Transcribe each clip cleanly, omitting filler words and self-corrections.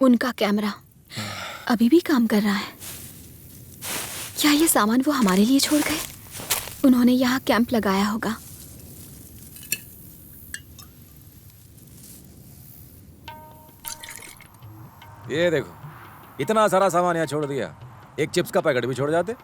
उनका कैमरा अभी भी काम कर रहा है। क्या ये सामान वो हमारे लिए छोड़ गए? उन्होंने यहाँ कैंप लगाया होगा। ये देखो, इतना सारा सामान यहाँ छोड़ दिया, एक चिप्स का पैकेट भी छोड़ जाते।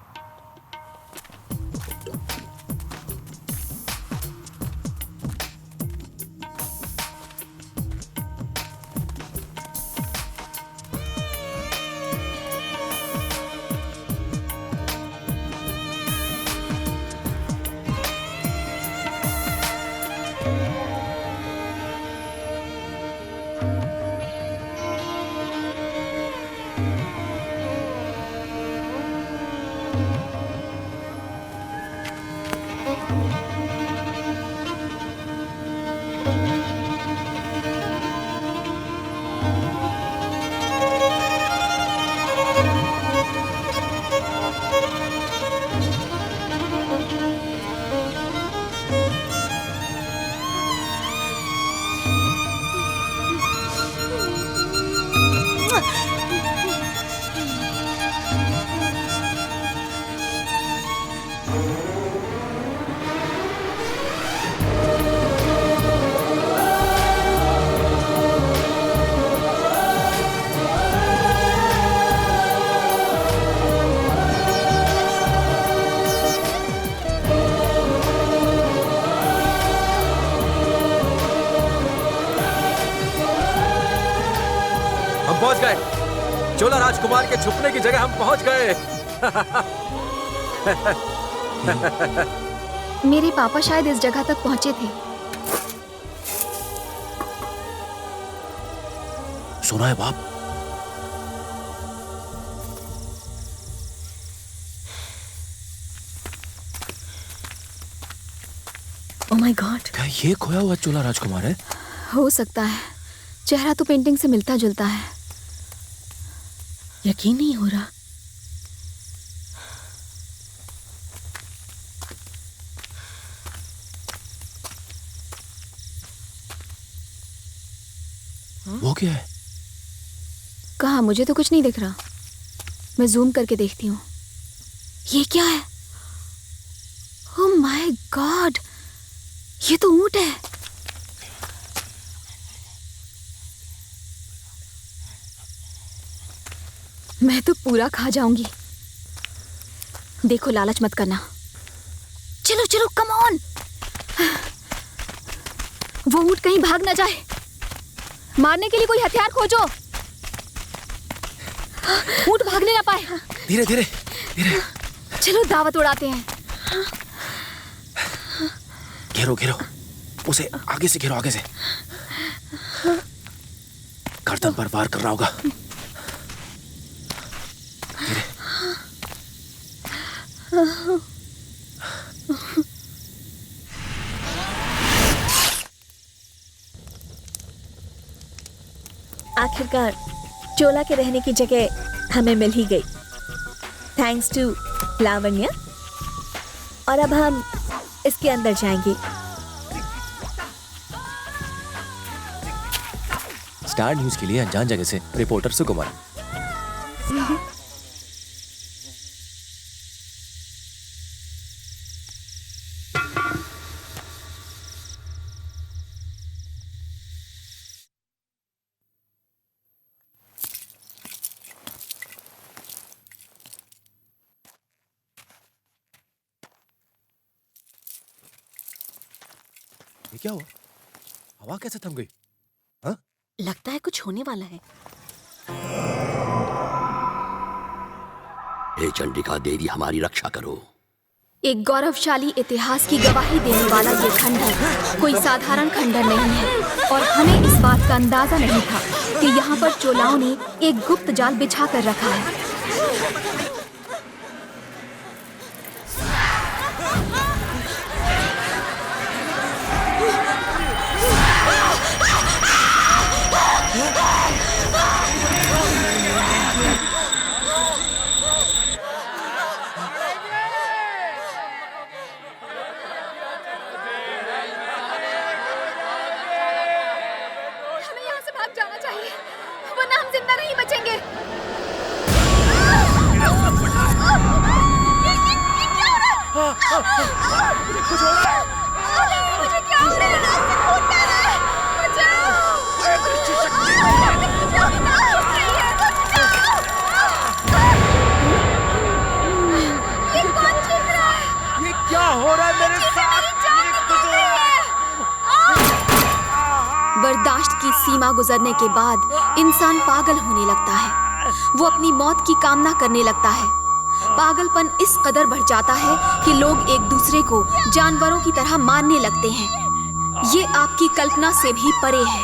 हम पहुंच गए। चोला राजकुमार के छुपने की जगह हम पहुंच गए। मेरे पापा शायद इस जगह तक पहुंचे थे। सुना है बाप? ओह माय गॉड, क्या ये खोया हुआ चोला राजकुमार है? हो सकता है। चेहरा तो पेंटिंग से मिलता जुलता है। यकीन नहीं हो रहा। वो क्या है? कहाँ? मुझे तो कुछ नहीं दिख रहा। मैं जूम करके देखती हूँ। ये क्या है? ओह माय गॉड, ये तो ऊंट है। मैं तो पूरा खा जाऊंगी। देखो, लालच मत करना। चलो चलो, कम ऑन। वो ऊंट कहीं भाग ना जाए। मारने के लिए कोई हथियार खोजो। ऊंट भागने ना पाए। धीरे धीरे धीरे। चलो दावत उड़ाते हैं। घेरो घेरो, उसे आगे से घेरो, आगे से। गर्दन पर वार कर रहा होगा। धीरे। आखिरकार चोला के रहने की जगह हमें मिल ही गई, थैंक्स टू लावण्या। और अब हम इसके अंदर जाएंगे। स्टार न्यूज के लिए अनजान जगह से रिपोर्टर सुकुमार। ये क्या हुआ? हवा कैसे थम गई? हाँ? लगता है कुछ होने वाला है। हे चंडिका देवी, हमारी रक्षा करो। एक गौरवशाली इतिहास की गवाही देने वाला ये खंडर कोई साधारण खंडर नहीं है। और हमें इस बात का अंदाजा नहीं था कि यहाँ पर चोलाओं ने एक गुप्त जाल बिछा कर रखा है। हमें यहाँ से भाग जाना चाहिए। जिंदा नहीं बचेंगे। कुछ हो रहा है। मुझे क्या हो रहा है? रास्ते फूटता है। ये कौन चीख रहा है? ये क्या हो रहा है मेरे साथ? बर्दाश्त की सीमा गुजरने के बाद इंसान पागल होने लगता है। वो अपनी मौत की कामना करने लगता है। पागलपन इस कदर बढ़ जाता है कि लोग एक दूसरे को जानवरों की तरह मारने लगते हैं। ये आपकी कल्पना से भी परे है।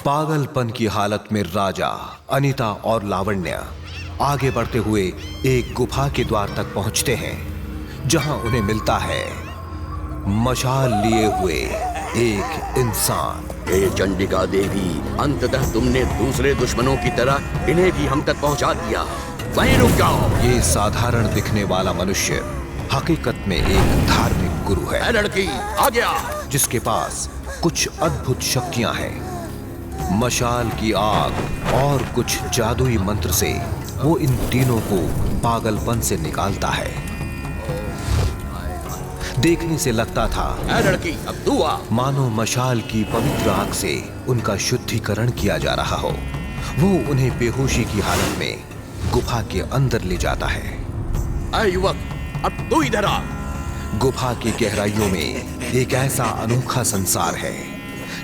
पागलपन की हालत में राजा, अनीता और लावण्य आगे बढ़ते हुए एक गुफा के द्वार तक पहुंचते हैं, जहां उन्हें मिलता है मशाल लिए हुए एक इंसान। हे चंडिका देवी, अंततः तुमने दूसरे दुश्मनों की तरह इन्हें भी हम तक पहुंचा दिया। वहीं रुक जाओ। ये साधारण दिखने वाला मनुष्य हकीकत में एक धार्मिक गुरु है। ए लड़की, आ गया। जिसके पास कुछ अद्भुत शक्तियां हैं। मशाल की आग और कुछ जादुई मंत्र से वो इन तीनों को पागलपन से निकालता है। देखने से लगता था ए लड़की, अब तू आ। मानो मशाल की पवित्र आग से उनका शुद्धिकरण किया जा रहा हो। वो उन्हें बेहोशी की हालत में गुफा के अंदर ले जाता है। ए युवक, अब तू इधर आ। गुफा की गहराइयों में एक ऐसा अनोखा संसार है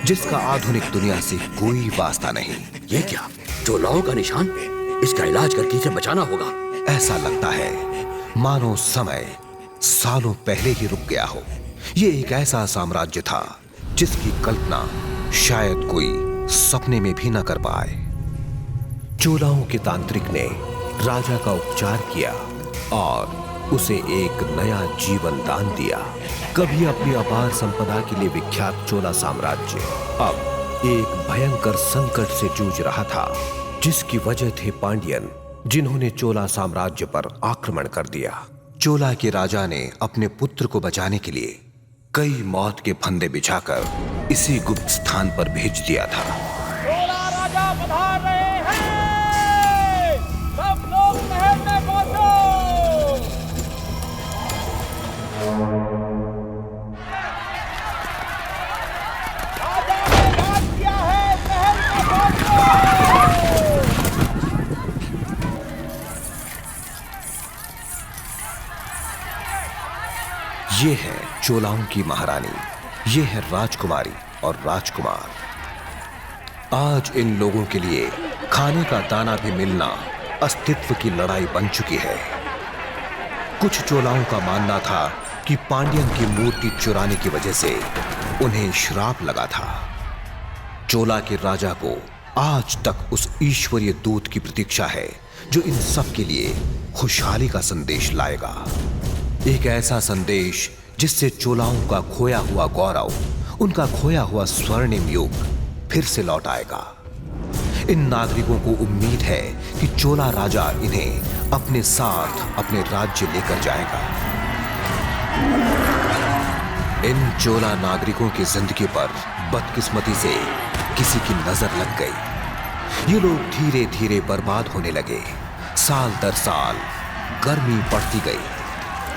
जिसका आधुनिक दुनिया से कोई वास्ता नहीं। ये क्या, चोलाओं का निशान? इसका इलाज करके इसे बचाना होगा। ऐसा लगता है मानो समय सालों पहले ही रुक गया हो। ये एक ऐसा साम्राज्य था जिसकी कल्पना शायद कोई सपने में भी न कर पाए। चोलाओं के तांत्रिक ने राजा का उपचार किया और उसे एक नया जीवन दान दिया। कभी अपनी अपार संपदा के लिए विख्यात चोला साम्राज्य अब एक भयंकर संकट से जूझ रहा था, जिसकी वजह थे पांड्यन, जिन्होंने चोला साम्राज्य पर आक्रमण कर दिया। चोला के राजा ने अपने पुत्र को बचाने के लिए कई मौत के फंदे बिछाकर इसी गुप्त स्थान पर भेज दिया था। चोला राजा पधार रहे हैं, सब लोग महल में पहुंचो। राजा ने राज किया है, महल में पहुंचो। ये है चोलाओं की महारानी, ये है राजकुमारी और राजकुमार। आज इन लोगों के लिए खाने का दाना भी मिलना अस्तित्व की लड़ाई बन चुकी है। कुछ चोलाओं का मानना था कि पांड्यन की मूर्ति चुराने की वजह से उन्हें श्राप लगा था। चोला के राजा को आज तक उस ईश्वरीय दूत की प्रतीक्षा है जो इन सब के लिए खुशहाली का संदेश लाएगा। एक ऐसा संदेश जिससे चोलाओं का खोया हुआ गौरव, उनका खोया हुआ स्वर्णिम युग फिर से लौट आएगा। इन नागरिकों को उम्मीद है कि चोला राजा इन्हें अपने साथ अपने राज्य लेकर जाएगा। इन चोला नागरिकों की जिंदगी पर बदकिस्मती से किसी की नजर लग गई। ये लोग धीरे धीरे बर्बाद होने लगे। साल दर साल गर्मी बढ़ती गई।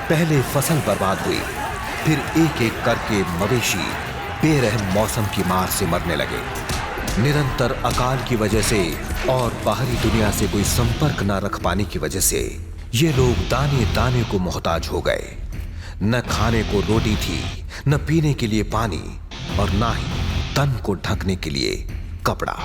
पहले फसल बर्बाद हुई, फिर एक एक करके मवेशी बेरहम मौसम की मार से मरने लगे। निरंतर अकाल की वजह से और बाहरी दुनिया से कोई संपर्क न रख पाने की वजह से ये लोग दाने दाने को मोहताज हो गए। न खाने को रोटी थी, न पीने के लिए पानी, और ना ही तन को ढकने के लिए कपड़ा।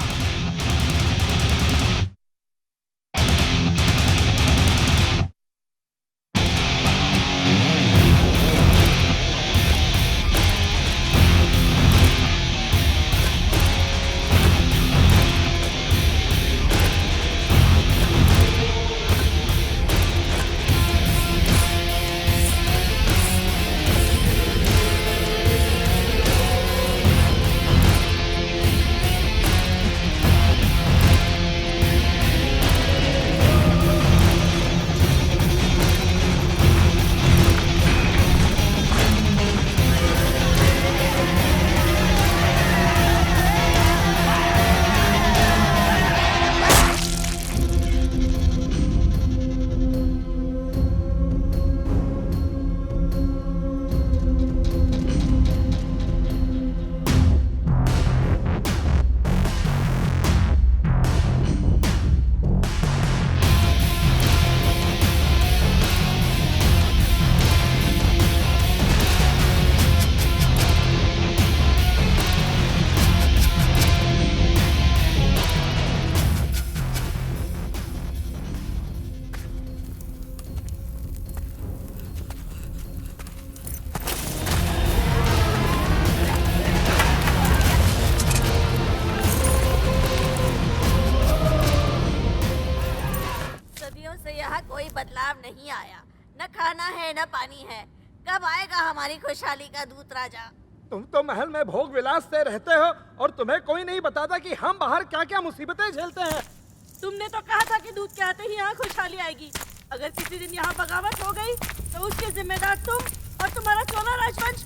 कोई बदलाव नहीं आया। न खाना है न पानी है। कब आएगा हमारी खुशहाली का दूत राजा? तुम तो महल में भोग विलास से रहते हो और तुम्हें कोई नहीं बताता कि हम बाहर क्या क्या मुसीबतें झेलते हैं। तुमने तो कहा था कि दूध के आते ही यहाँ खुशहाली आएगी। अगर किसी दिन यहाँ बगावत हो गई तो उसके जिम्मेदार तुम और तुम्हारा चोला राजवंश